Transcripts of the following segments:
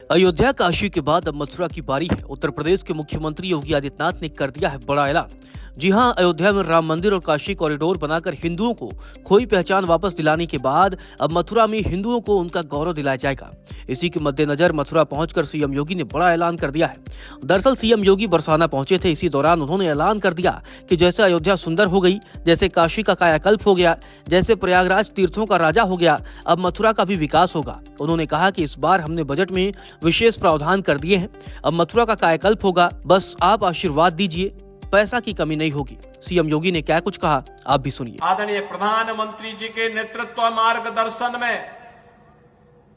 अयोध्या काशी के बाद अब मथुरा की बारी है। उत्तर प्रदेश के मुख्यमंत्री योगी आदित्यनाथ ने कर दिया है बड़ा ऐलान। जी हां, अयोध्या में राम मंदिर और काशी कॉरिडोर बनाकर हिंदुओं को खोई पहचान वापस दिलाने के बाद अब मथुरा में हिंदुओं को उनका गौरव दिलाया जाएगा। इसी के मद्देनजर मथुरा पहुंचकर सीएम योगी ने बड़ा ऐलान कर दिया है। दरअसल सीएम योगी बरसाना पहुंचे थे। इसी दौरान उन्होंने ऐलान कर दिया कि जैसे अयोध्या सुंदर हो गई, जैसे काशी का कायाकल्प हो गया, जैसे प्रयागराज तीर्थों का राजा हो गया, अब मथुरा का भी विकास होगा। उन्होंने कहा कि इस बार हमने बजट में विशेष प्रावधान कर दिए हैं। अब मथुरा का कायाकल्प होगा, बस आप आशीर्वाद दीजिए, पैसा की कमी नहीं होगी। सीएम योगी ने क्या कुछ कहा, आप भी सुनिए। आदरणीय प्रधानमंत्री जी के नेतृत्व मार्गदर्शन में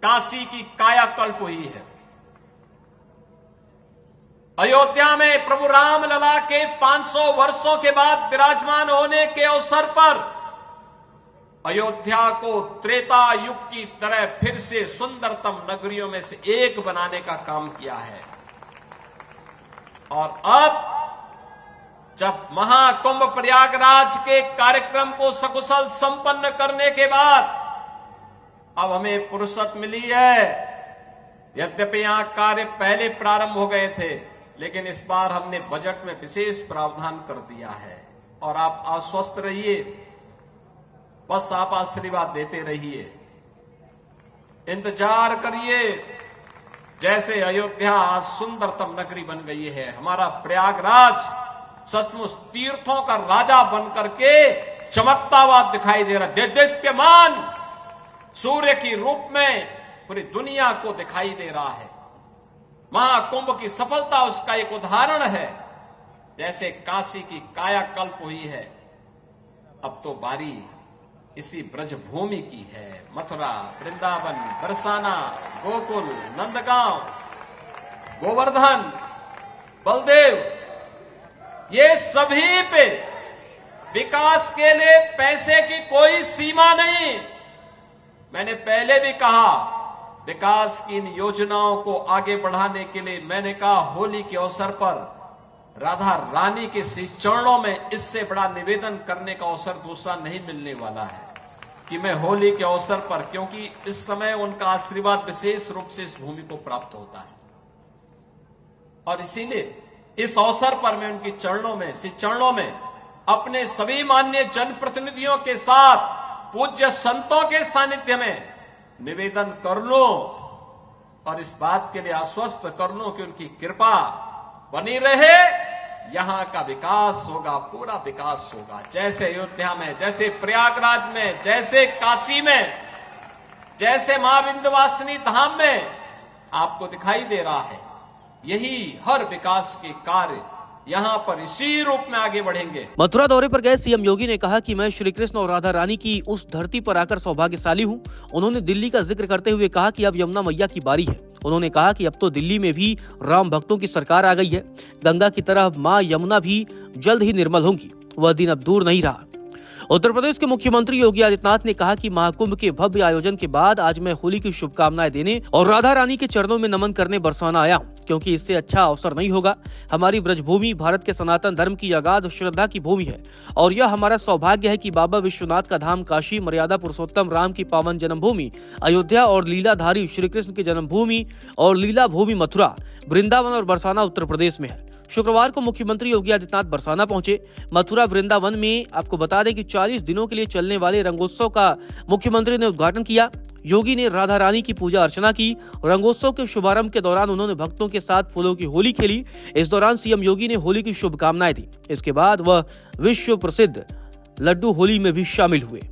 काशी की कायाकल्प हुई है। अयोध्या में प्रभु राम लला के 500 वर्षों के बाद विराजमान होने के अवसर पर अयोध्या को त्रेता युग की तरह फिर से सुंदरतम नगरियों में से एक बनाने का काम किया है। और अब जब महाकुंभ प्रयागराज के कार्यक्रम को सकुशल संपन्न करने के बाद अब हमें फुर्सत मिली है। यद्यपि यहां कार्य पहले प्रारंभ हो गए थे, लेकिन इस बार हमने बजट में विशेष प्रावधान कर दिया है। और आप आश्वस्त रहिए, बस आप आशीर्वाद देते रहिए, इंतजार करिए। जैसे अयोध्या आज सुंदरतम नगरी बन गई है, हमारा प्रयागराज सचमुच तीर्थों का राजा बनकर के चमकता हुआ दिखाई दे रहा है। दीप्यमान सूर्य की रूप में पूरी दुनिया को दिखाई दे रहा है। महाकुंभ की सफलता उसका एक उदाहरण है। जैसे काशी की कायाकल्प हुई है, अब तो बारी इसी ब्रजभूमि की है। मथुरा, वृंदावन, बरसाना, गोकुल, नंदगांव, गोवर्धन, बलदेव, ये सभी पे विकास के लिए पैसे की कोई सीमा नहीं। मैंने पहले भी कहा, विकास की इन योजनाओं को आगे बढ़ाने के लिए मैंने कहा होली के अवसर पर राधा रानी के श्री चरणों में इससे बड़ा निवेदन करने का अवसर दूसरा नहीं मिलने वाला है कि मैं होली के अवसर पर, क्योंकि इस समय उनका आशीर्वाद विशेष रूप से इस भूमि को प्राप्त होता है। और इसीलिए इस अवसर पर मैं उनकी श्री चरणों में अपने सभी माननीय जनप्रतिनिधियों के साथ पूज्य संतों के सानिध्य में निवेदन कर लूं और इस बात के लिए आश्वस्त कर लूं कि उनकी कृपा बनी रहे। यहां का विकास होगा, पूरा विकास होगा। जैसे अयोध्या में, जैसे प्रयागराज में, जैसे काशी में, जैसे मां विंध्यवासिनी धाम में आपको दिखाई दे रहा है, यही हर विकास के कार्य यहाँ पर इसी रूप में आगे बढ़ेंगे। मथुरा दौरे पर गए सीएम योगी ने कहा कि मैं श्री कृष्ण और राधा रानी की उस धरती पर आकर सौभाग्यशाली हूँ। उन्होंने दिल्ली का जिक्र करते हुए कहा कि अब यमुना मैया की बारी है। उन्होंने कहा कि अब तो दिल्ली में भी राम भक्तों की सरकार आ गई है। गंगा की तरह माँ यमुना भी जल्द ही निर्मल होंगी। वह दिन अब दूर नहीं रहा। उत्तर प्रदेश के मुख्यमंत्री योगी आदित्यनाथ ने कहा कि महाकुंभ के भव्य आयोजन के बाद आज मैं होली की शुभकामनाएं देने और राधा रानी के चरणों में नमन करने बरसाना आया हूं, क्योंकि इससे अच्छा अवसर नहीं होगा। हमारी ब्रजभूमि भारत के सनातन धर्म की अगाध श्रद्धा की भूमि है और यह हमारा सौभाग्य है कि बाबा विश्वनाथ का धाम काशी, मर्यादा पुरुषोत्तम राम की पावन जन्मभूमि अयोध्या और लीलाधारी श्री कृष्ण की जन्मभूमि और लीला भूमि मथुरा, वृंदावन और बरसाना उत्तर प्रदेश में है। शुक्रवार को मुख्यमंत्री योगी आदित्यनाथ बरसाना पहुंचे। मथुरा वृंदावन में आपको बता दें कि 40 दिनों के लिए चलने वाले रंगोत्सव का मुख्यमंत्री ने उद्घाटन किया। योगी ने राधा रानी की पूजा अर्चना की। रंगोत्सव के शुभारंभ के दौरान उन्होंने भक्तों के साथ फूलों की होली खेली। इस दौरान सीएम योगी ने होली की शुभकामनाएं दी। इसके बाद वह विश्व प्रसिद्ध लड्डू होली में भी शामिल हुए।